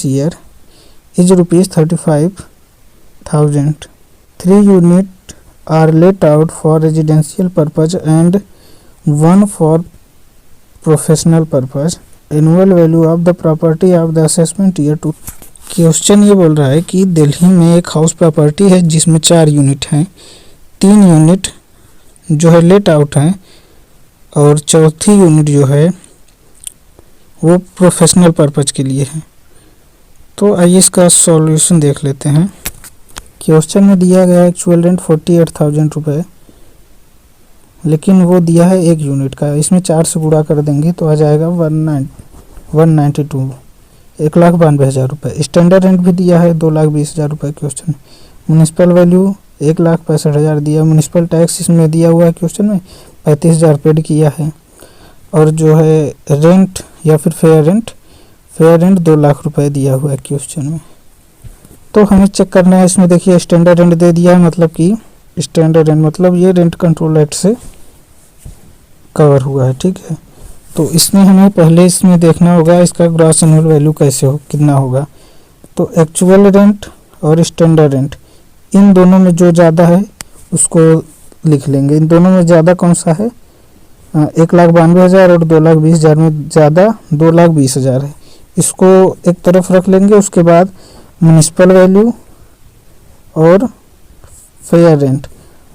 year is rupees 35,000. 3 units are let out for residential purpose and 1 for professional purpose. Annual value of the property of the assessment year 2. Question ये बोल रहा है कि दिल्ली में एक house property है जिसमें 4 unit हैं, 3 यूनिट जो है लेट आउट हैं, और चौथी यूनिट जो है वो प्रोफेशनल पर्पज के लिए है। तो आइए इसका सॉल्यूशन देख लेते हैं। क्वेश्चन में दिया गया एक्चुअल रेंट 48,000 रुपये, लेकिन वो दिया है 1 यूनिट का, इसमें 4 से गुणा कर देंगे तो आ जाएगा 192, 1,92,000 रुपये। स्टैंडर्ड रेंट भी दिया है 2,20,000 रुपये क्वेश्चन में। म्युनिसिपल वैल्यू 1,65,000 दिया। म्युनिसिपल टैक्स इसमें दिया हुआ है क्वेश्चन में 35,000 पेड किया है, और जो है रेंट या फिर फेयर रेंट 2 लाख रुपए दिया हुआ है क्वेश्चन में। तो हमें चेक करना है, इसमें देखिए स्टैंडर्ड रेंट दे दिया है, मतलब कि स्टैंडर्ड रेंट मतलब ये रेंट कंट्रोल एक्ट से कवर हुआ है, ठीक है। तो इसमें हमें पहले इसमें देखना होगा इसका ग्रॉस एनुअल वैल्यू कैसे कितना होगा। तो एक्चुअल रेंट और स्टैंडर्ड रेंट, इन दोनों में जो ज़्यादा है उसको लिख लेंगे। इन दोनों में ज़्यादा कौन सा है, 1,92,000 और 2,20,000 में ज़्यादा 2,20,000 है, इसको एक तरफ रख लेंगे। उसके बाद म्युनिसिपल वैल्यू और फेयर रेंट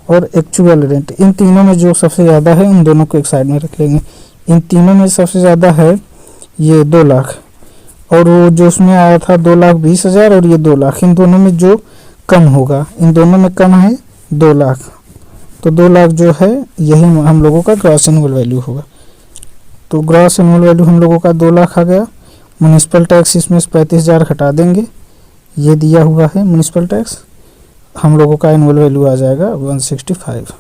और एक्चुअल रेंट, इन तीनों में जो सबसे ज़्यादा है उन दोनों को एक साइड में रख लेंगे। इन तीनों में सबसे ज़्यादा है ये 2 लाख, और वो जो उसमें आया था 2,20,000 और ये 2 लाख, इन दोनों में जो कम होगा, इन दोनों में कम है 2 लाख। तो 2 लाख जो है यही हम लोगों का ग्रॉस एनुअल वैल्यू होगा। तो ग्रॉस एनुअल वैल्यू हम लोगों का 2 लाख आ गया। म्युनिसिपल टैक्स इसमें से 35,000 हटा देंगे, ये दिया हुआ है म्युनिसिपल टैक्स, हम लोगों का एनुअल वैल्यू आ जाएगा 165।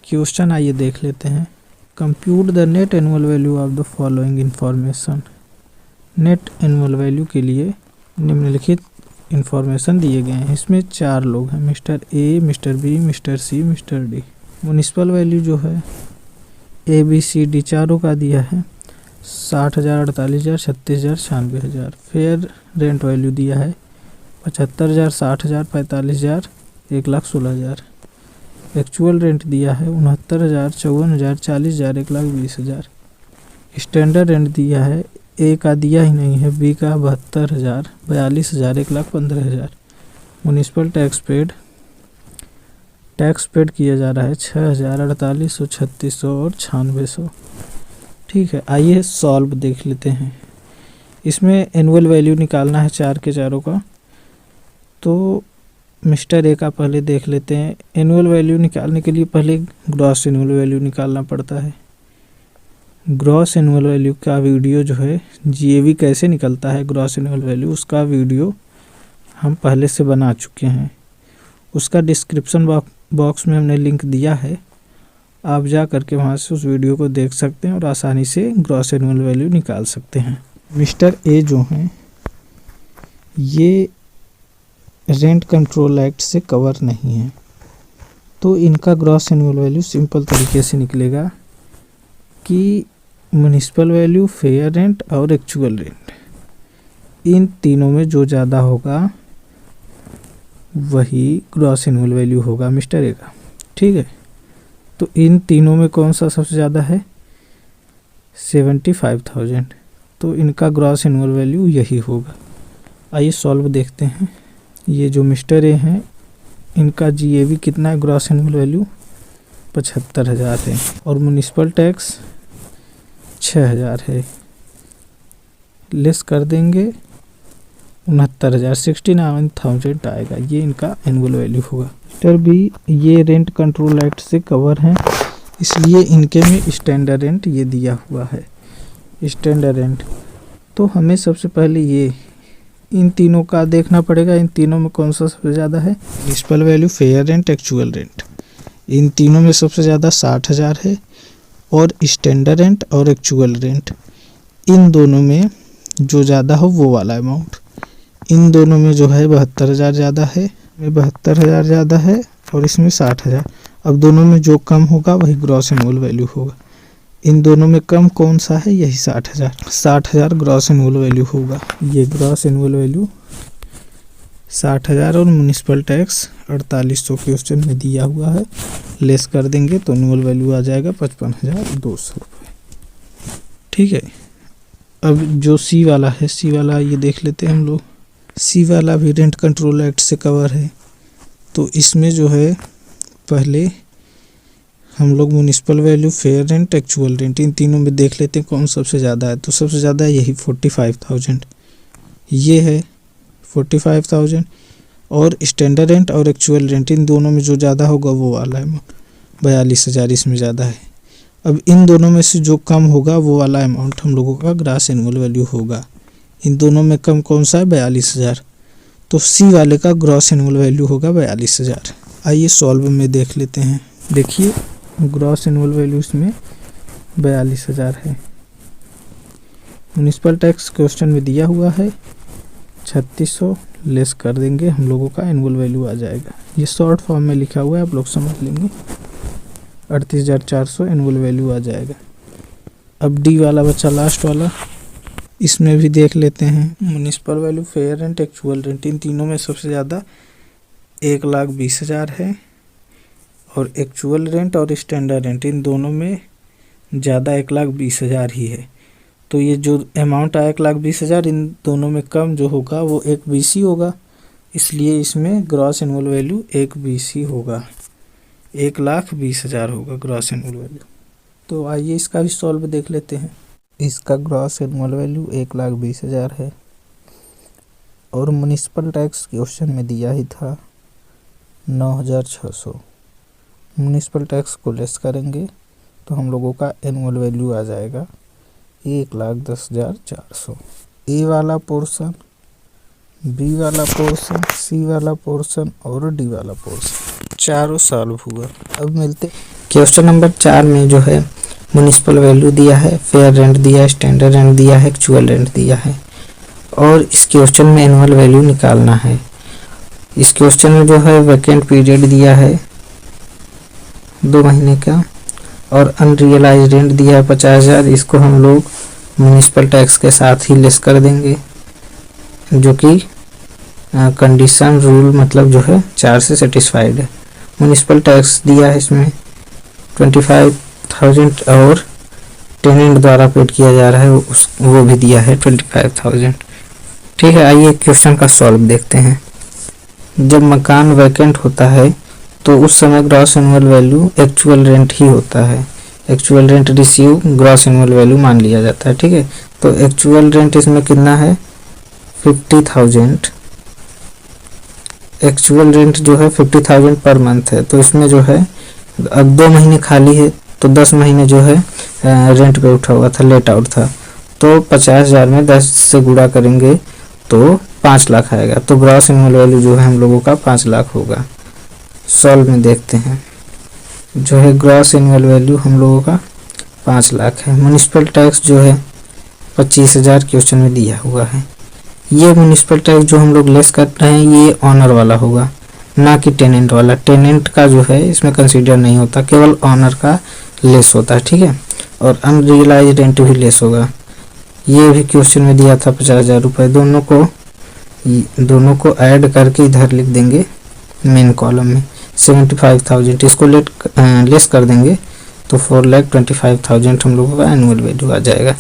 क्वेश्चन आइए देख लेते हैं। Compute the net annual value of the following information. Net annual value के लिए निम्नलिखित इंफॉर्मेशन दिए गए हैं। इसमें 4 लोग हैं, mister A, mister B, mister C, mister D. Municipal value जो है ए बी सी डी चारों का दिया है 60,000, 48,000, 36,000, 96,000। फेयर रेंट वैल्यू दिया है 75,000, 60,000, 45,000, 1,16,000। एक्चुअल रेंट दिया है 69,000, 54,000, 40,000, 1,20,000। स्टैंडर्ड रेंट दिया है, ए का दिया ही नहीं है, बी का 72,000, 42,000, 1,15,000। म्युनिसिपल टैक्स पेड किया जा रहा है 6,000, 4,800, 3,600 और 9,600। ठीक है, आइए सॉल्व देख लेते हैं। इसमें एनुअल वैल्यू निकालना है चार के चारों का। तो मिस्टर ए का पहले देख लेते हैं। एनुअल वैल्यू निकालने के लिए पहले ग्रॉस एनुअल वैल्यू निकालना पड़ता है। ग्रॉस एनुअल वैल्यू का वीडियो जो है जीएवी कैसे निकलता है ग्रॉस एनुअल वैल्यू, उसका वीडियो हम पहले से बना चुके हैं। उसका डिस्क्रिप्शन बॉक्स में हमने लिंक दिया है, आप जा करके वहाँ से उस वीडियो को देख सकते हैं और आसानी से ग्रॉस एनुअल वैल्यू निकाल सकते हैं। मिस्टर ए जो हैं ये रेंट कंट्रोल एक्ट से कवर नहीं है, तो इनका ग्रॉस एनुअल वैल्यू सिंपल तरीके से निकलेगा कि म्युनिसिपल वैल्यू, फेयर रेंट और एक्चुअल रेंट, इन तीनों में जो ज़्यादा होगा वही ग्रॉस एनुअल वैल्यू होगा मिस्टर ए का। ठीक है, तो इन तीनों में कौन सा सबसे ज़्यादा है? 75,000, तो इनका ग्रॉस एनुअल वैल्यू यही होगा। आइए सॉल्व देखते हैं। ये जो मिस्टर ए हैं इनका जीएवी कितना है ग्रॉस एनुअल वैल्यू? 75,000 है और म्युनिसिपल टैक्स 6,000 है। लेस कर देंगे 69,000, 69,000 आएगा, ये इनका एनुअल वैल्यू होगा। मिस्टर बी ये रेंट कंट्रोल एक्ट से कवर हैं, इसलिए इनके में स्टैंडर्ड रेंट ये दिया हुआ है, स्टैंडर्ड रेंट। तो हमें सबसे पहले ये इन तीनों का देखना पड़ेगा, इन तीनों में कौन सा सबसे ज़्यादा है? Municipal value, fair rent, actual rent. इन तीनों में सबसे ज़्यादा 60,000 है और स्टैंडर्ड रेंट और एक्चुअल रेंट, इन दोनों में जो ज़्यादा हो वो वाला अमाउंट। इन दोनों में जो है 72,000 ज़्यादा है, 72,000 ज़्यादा है और इसमें 60,000। अब दोनों में जो कम होगा वही ग्रॉस एनुअल वैल्यू होगा। इन दोनों में कम कौन सा है? यही 60,000। 60,000 ग्रॉस एनुअल वैल्यू होगा। ये ग्रॉस एनुअल वैल्यू 60,000 और म्युनिसिपल टैक्स 4800 क्वेश्चन में दिया हुआ है। लेस कर देंगे तो एनुअल वैल्यू आ जाएगा 55,200 रुपये। ठीक है, अब जो सी वाला है, सी वाला ये देख लेते हैं हम लोग। सी वाला भी रेंट कंट्रोल एक्ट से कवर है, तो इसमें जो है पहले हम लोग municipal value, fair rent, actual rent, इन तीनों में देख लेते हैं कौन सबसे ज़्यादा है। तो सबसे ज़्यादा यही 45,000 ये है 45,000, और स्टैंडर्ड रेंट और एक्चुअल रेंट इन दोनों में जो ज़्यादा होगा वो वाला है 42,000 इसमें ज़्यादा है। अब इन दोनों में से जो कम होगा वो वाला अमाउंट हम लोगों का ग्रॉस एनुअल वैल्यू होगा। इन दोनों में कम कौन सा है? 42,000, तो सी वाले का ग्रॉस एनुअल वैल्यू होगा 42,000। आइए सॉल्व में देख लेते हैं। देखिए ग्रॉस एनुअल वैल्यू इसमें 42,000 है। म्युनिसिपल टैक्स क्वेश्चन में दिया हुआ है 3600, लेस कर देंगे, हम लोगों का एनुअल वैल्यू आ जाएगा। ये शॉर्ट फॉर्म में लिखा हुआ है, आप लोग समझ लेंगे। 38,400 एनुअल वैल्यू आ जाएगा। अब डी वाला बच्चा लास्ट वाला, इसमें भी देख लेते हैं। Municipal value, fair rent, actual rent, इन तीनों में सबसे ज़्यादा 1,20,000 है और एक्चुअल रेंट और स्टैंडर्ड रेंट इन दोनों में ज़्यादा 1,20,000 ही है। तो ये जो अमाउंट आया 1,20,000, इन दोनों में कम जो होगा वो 1,20 ही होगा, इसलिए इसमें ग्रॉस एनुअल वैल्यू 1,20 ही होगा, 1,20,000 होगा ग्रॉस एनुअल वैल्यू। तो आइए इसका भी सॉल्व देख लेते हैं। इसका ग्रॉस एनुअल वैल्यू 1,20,000 है और म्युनिसिपल टैक्स क्वेश्चन में दिया ही था 9,600। म्युनिसिपल टैक्स को लेस करेंगे तो हम लोगों का एनुअल वैल्यू आ जाएगा 1,10,400। ए वाला पोर्शन, बी वाला पोर्शन, सी वाला पोर्शन और डी वाला पोर्शन चारों सॉल्व हुआ। अब मिलते क्वेश्चन नंबर 4 में जो है म्युनिसिपल वैल्यू दिया है, फेयर रेंट दिया है, स्टैंडर्ड रेंट दिया है, एक्चुअल रेंट दिया है और इस क्वेश्चन में एनुअल वैल्यू निकालना है। इस क्वेश्चन में जो है वैकेंट पीरियड दिया है 2 महीने का और अनरियलाइज रेंट दिया है 50,000। इसको हम लोग म्युनिसिपल टैक्स के साथ ही लेस कर देंगे, जो कि कंडीशन रूल मतलब जो है 4 से सेटिस्फाइड है। म्युनिसिपल टैक्स दिया है इसमें 25,000 और टेनेंट द्वारा पेड किया जा रहा है वो भी दिया है 25,000। ठीक है, आइए क्वेश्चन का सॉल्व देखते हैं। जब मकान वैकेंट होता है तो उस समय gross annual value actual rent ही होता है, actual rent receive gross annual value मान लिया जाता है, ठीक है। तो एक्चुअल रेंट इसमें कितना है 50,000, एक्चुअल रेंट जो है 50,000 पर मंथ है। तो इसमें जो है अब 2 महीने खाली है तो 10 महीने जो है रेंट पे उठा हुआ था, लेट आउट था। तो 50,000 में 10 से गुणा करेंगे तो 5 लाख आएगा। तो ग्रॉस एनुअल वैल्यू जो है हम लोगों का 5 लाख होगा। सॉल्व में देखते हैं, जो है ग्रॉस एनुअल वैल्यू हम लोगों का 5 लाख है। म्युनिसिपल टैक्स जो है 25,000 क्वेश्चन में दिया हुआ है। ये म्युनिसिपल टैक्स जो हम लोग लेस कर रहे हैं ये ऑनर वाला होगा, ना कि टेनेंट वाला। टेनेंट का जो है इसमें कंसीडर नहीं होता, केवल ऑनर का लेस होता है, ठीक है। और अनरियलाइज रेंट भी लेस होगा। ये भी क्वेश्चन में दिया था 50,000 रुपये। दोनों को ऐड करके इधर लिख देंगे मेन कॉलम में 75,000, इसको लेस कर देंगे तो 4,25,000 हम लोगों का एनुअल वैल्यू आ जाएगा,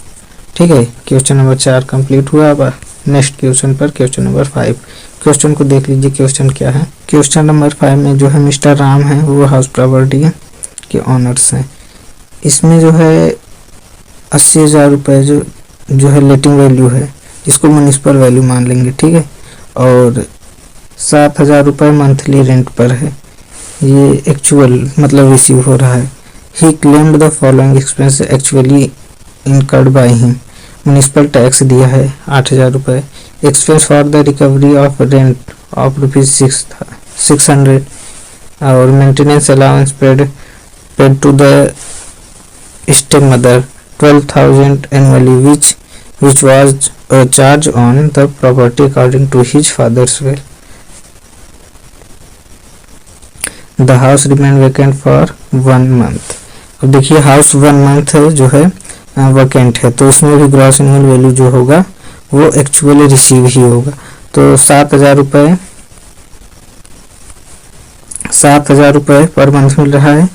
ठीक है। क्वेश्चन नंबर 4 कंप्लीट हुआ। अब नेक्स्ट क्वेश्चन पर, क्वेश्चन नंबर 5। क्वेश्चन को देख लीजिए, क्वेश्चन क्या है। क्वेश्चन नंबर 5 में जो है मिस्टर राम है वो हाउस प्रॉपर्टी के ऑनर्स हैं। इसमें जो है 80,000 रुपये जो है लेटिंग वैल्यू है, इसको म्युनिसिपल वैल्यू मान लेंगे, ठीक है। और 7,000 रुपये मंथली रेंट पर है, ये एक्चुअल मतलब रिसीव हो रहा है। He claimed the following expense actually incurred by him. Municipal tax दिया है 8,000 रुपये। Expense for the recovery of rent of ₹600 और maintenance allowance paid to the step mother 12,000 annually which was charged on the property according to his father's will. The house remained vacant for 1 month. अब देखिए house 1 month जो है vacant है, तो इसमें भी gross annual value जो होगा वो एक्चुअली रिसीव ही होगा। तो 7,000 रुपये पर मंथ मिल रहा है।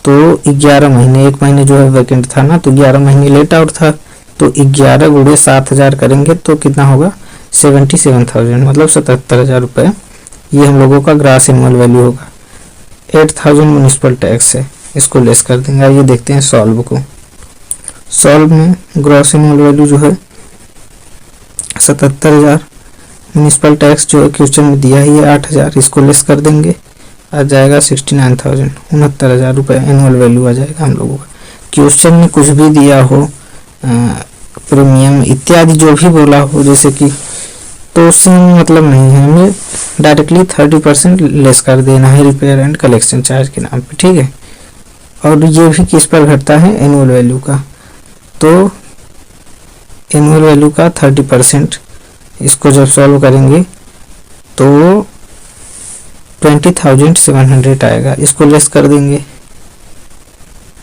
तो 11 महीने, 1 महीने जो है वैकेंट था ना, तो 11 महीने लेट आउट था। तो 11 गुणे 7,000 करेंगे तो कितना होगा 77,000, मतलब 77,000 रुपये। ये हम लोगों का ग्रॉस एनुअल वैल्यू होगा। 8,000 म्युनिसिपल टैक्स है, इसको लेस कर देंगे। आइए देखते हैं सॉल्व को। सॉल्व में ग्रॉस एनुअल वैल्यू जो है 77,000, म्युनिसिपल टैक्स जो है क्वेश्चन में दिया ही है 8,000, इसको लेस कर देंगे, आ जाएगा 69,000, 69,000 रुपये एनुअल वैल्यू आ जाएगा हम लोगों का। क्वेश्चन में कुछ भी दिया हो, प्रीमियम इत्यादि जो भी बोला हो जैसे कि, तो उससे मतलब नहीं है, हमें डायरेक्टली 30% लेस कर देना है रिपेयर एंड कलेक्शन चार्ज के नाम पे, ठीक है। और ये भी किस पर घटता है एनुअल वैल्यू का, तो एनुअल वैल्यू का 30%, इसको जब सॉल्व करेंगे तो 20,700 आएगा, इसको लेस कर देंगे।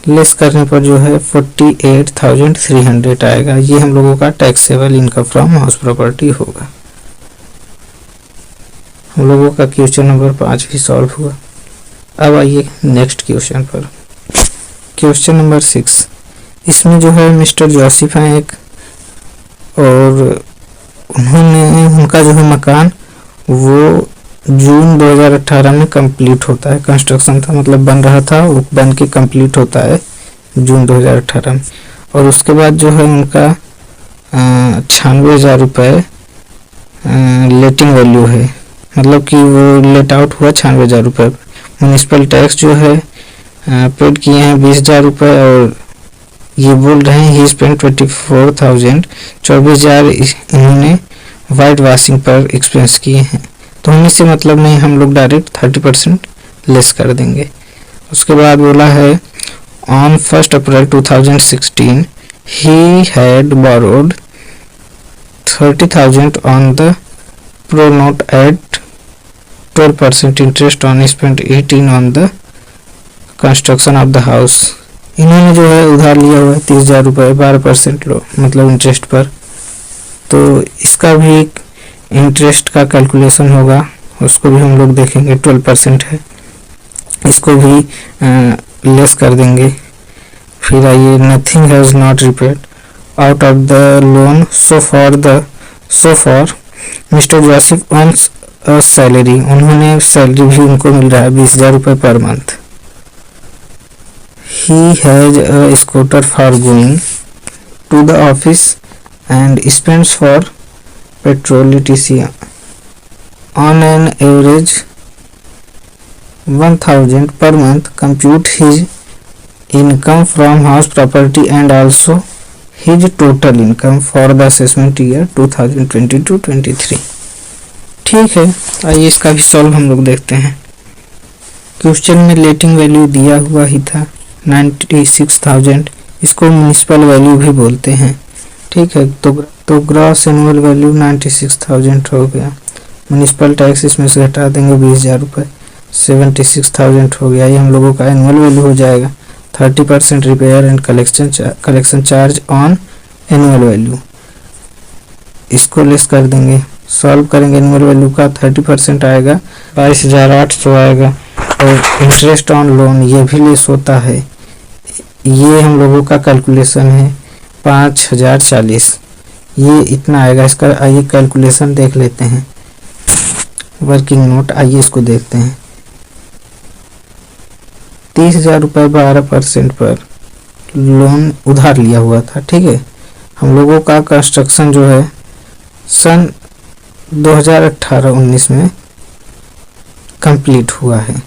लेस करने पर जो है 48,300 आएगा। ये हम लोगों का taxable income from house property होगा। हम लोगों का क्वेश्चन नंबर 5 भी सॉल्व हुआ। अब आइए नेक्स्ट क्वेश्चन पर, क्वेश्चन नंबर 6। इसमें जो है मिस्टर जोसेफ हैं एक, और उनका जो है मकान वो जून 2018 में कंप्लीट होता है। कंस्ट्रक्शन था, मतलब बन रहा था, वो बन के कंप्लीट होता है जून 2018 में। और उसके बाद जो है उनका 96,000 रुपये लेटिंग वैल्यू है, मतलब कि वो लेट आउट हुआ 96,000 रुपये। म्युनिसिपल टैक्स जो है पेड किए हैं 20,000 रुपये, और ये बोल रहे हैं ही स्पेंड 24,000 इन्होंने वाइट वॉशिंग पर एक्सपेंस किए हैं। तो हमें से मतलब नहीं, हम लोग डायरेक्ट 30% लेस कर देंगे। उसके बाद बोला है on 1 April 2016 he had borrowed 30,000 on the pro note at 12% interest on spend 18 on the construction of the house. इन्होंने जो है उधार लिया हुआ है 30,000 रुपये 12% मतलब इंटरेस्ट पर। तो इसका भी इंटरेस्ट का कैलकुलेशन होगा, उसको भी हम लोग देखेंगे। 12% है, इसको भी लेस कर देंगे। फिर आइए nothing has not repaid out of the loan so for mister Joseph earns a salary. उन्होंने सैलरी भी उनको मिल रहा है 20,000 रुपये per month. he has a scooter for going to the office and spends for petrol etc. on an average 1000 per month. Compute his income from house property and also his total income for the assessment year 2022-23. ठीक है, आइए इसका भी solve हम लोग देखते हैं। Question में लेटिंग वैल्यू दिया हुआ ही था 96,000, इसको म्युनिसिपल वैल्यू भी बोलते हैं। ठीक है, तो ग्रॉस एनुअल वैल्यू 96,000 हो गया। म्युनिसिपल टैक्स इसमें से घटा देंगे 20,000 रुपये, 76,000 हो गया। ये हम लोगों का एनुअल वैल्यू हो जाएगा। 30% repair and collection charge on annual value, इसको लेस कर देंगे। सॉल्व करेंगे, एनुअल वैल्यू का 30% आएगा 22,800 आएगा। और इंटरेस्ट ऑन लोन ये भी लेस होता है। ये हम लोगों का कैलकुलेशन है 5,040, ये इतना आएगा। इसका आइए कैलकुलेशन देख लेते हैं। वर्किंग नोट, आइए इसको देखते हैं। 30,000 रुपये 12% पर लोन उधार लिया हुआ था। ठीक है, हम लोगों का कंस्ट्रक्शन जो है सन 2018-19 में कंप्लीट हुआ है।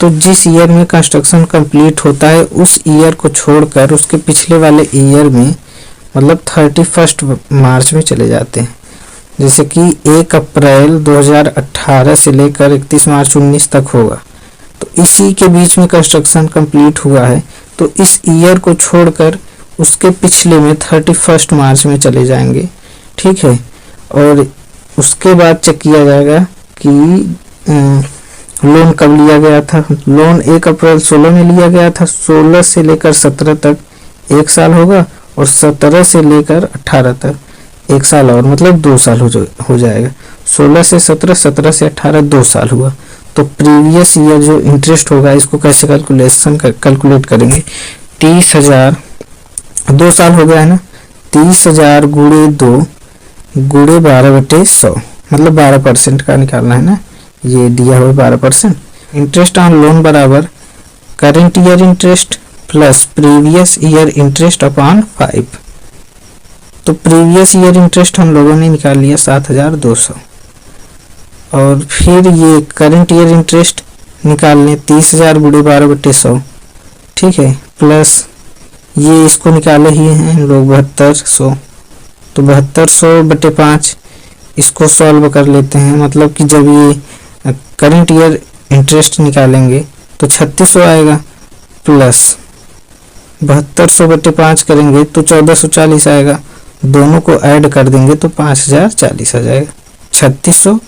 तो जिस ईयर में कंस्ट्रक्शन कंप्लीट होता है उस ईयर को छोड़कर उसके पिछले वाले ईयर में मतलब 31 मार्च में चले जाते हैं। जैसे कि 1 अप्रैल 2018 से लेकर 31 मार्च 19 तक होगा, तो इसी के बीच में कंस्ट्रक्शन कंप्लीट हुआ है। तो इस ईयर को छोड़कर उसके पिछले में 31 मार्च में चले जाएंगे। ठीक है, और उसके बाद चेक किया जाएगा कि लोन कब लिया गया था। लोन 1 अप्रैल 16 में लिया गया था। 16 से लेकर 17 तक 1 साल होगा और 17 से लेकर 18 तक 1 साल और, मतलब 2 साल हो जाएगा। 16 से 17, 17 से 18 2 साल हुआ। तो प्रीवियस ईयर जो इंटरेस्ट होगा इसको कैसे कैलकुलेट करेंगे। 30,000 2 साल हो गया है ना, 30,000 गुणे 2 गुणे 12/100, मतलब 12% का निकालना है ना। ये दिया हुआ 12%। इंटरेस्ट ऑन लोन बराबर current year interest plus previous year interest upon 5। तो प्रीवियस ईयर इंटरेस्ट हम लोगों ने निकाल लिया 7,200, और फिर ये करंट ईयर इंटरेस्ट निकाल लें 30,000 गुणे 12/100। ठीक है, प्लस ये इसको निकाले ही हैं हम लोग 7200। तो 7200/5 इसको सॉल्व कर लेते हैं। मतलब कि जब ये करंट ईयर इंटरेस्ट निकालेंगे तो 3600 आएगा, प्लस 7200/5 करेंगे तो 1440 आएगा। दोनों को ऐड कर देंगे तो 5040 आ जाएगा। 3600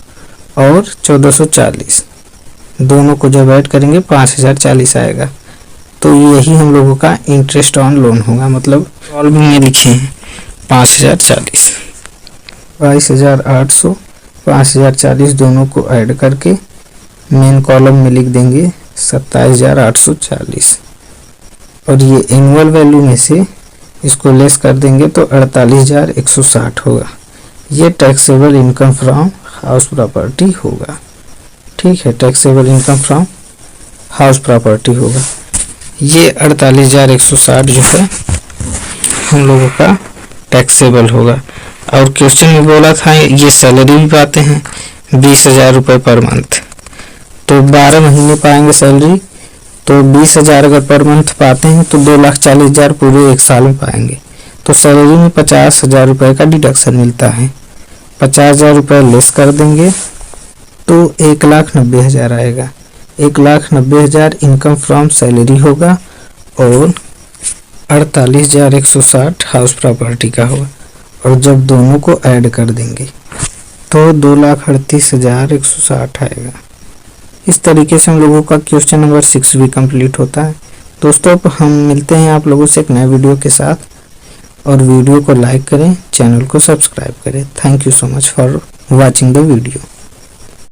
और 1440 दोनों को जब ऐड करेंगे 5040 आएगा। तो यही हम लोगों का इंटरेस्ट ऑन लोन होगा। मतलब सॉल्व में लिखे हैं 5040, 22,800, 5040 दोनों को ऐड करके मेन कॉलम में लिख देंगे 27,840, और ये एनुअल वैल्यू में से इसको लेस कर देंगे तो 48,160 होगा। ये taxable income from house property होगा। ठीक है, taxable income from house property होगा। ये 48,160 जो है हम लोगों का टैक्सेबल होगा। और क्वेश्चन में बोला था ये सैलरी भी पाते हैं 20,000 रुपये पर मंथ। तो 12 महीने पाएंगे सैलरी, तो 20,000 अगर पर मंथ पाते हैं तो 2,40,000 पूरे 1 साल में पाएंगे। तो सैलरी में 50,000 रुपये का डिडक्शन मिलता है। 50,000 रुपये लेस कर देंगे तो 1,90,000 आएगा। 1,90,000 इनकम फ्रॉम सैलरी होगा और 48,160 हाउस प्रॉपर्टी का होगा। और जब दोनों को ऐड कर देंगे तो 2,38,160 आएगा। इस तरीके से हम लोगों का क्वेश्चन नंबर 6 भी कंप्लीट होता है। दोस्तों, अब हम मिलते हैं आप लोगों से एक नए वीडियो के साथ, और वीडियो को लाइक करें, चैनल को सब्सक्राइब करें। Thank you so much for watching the video.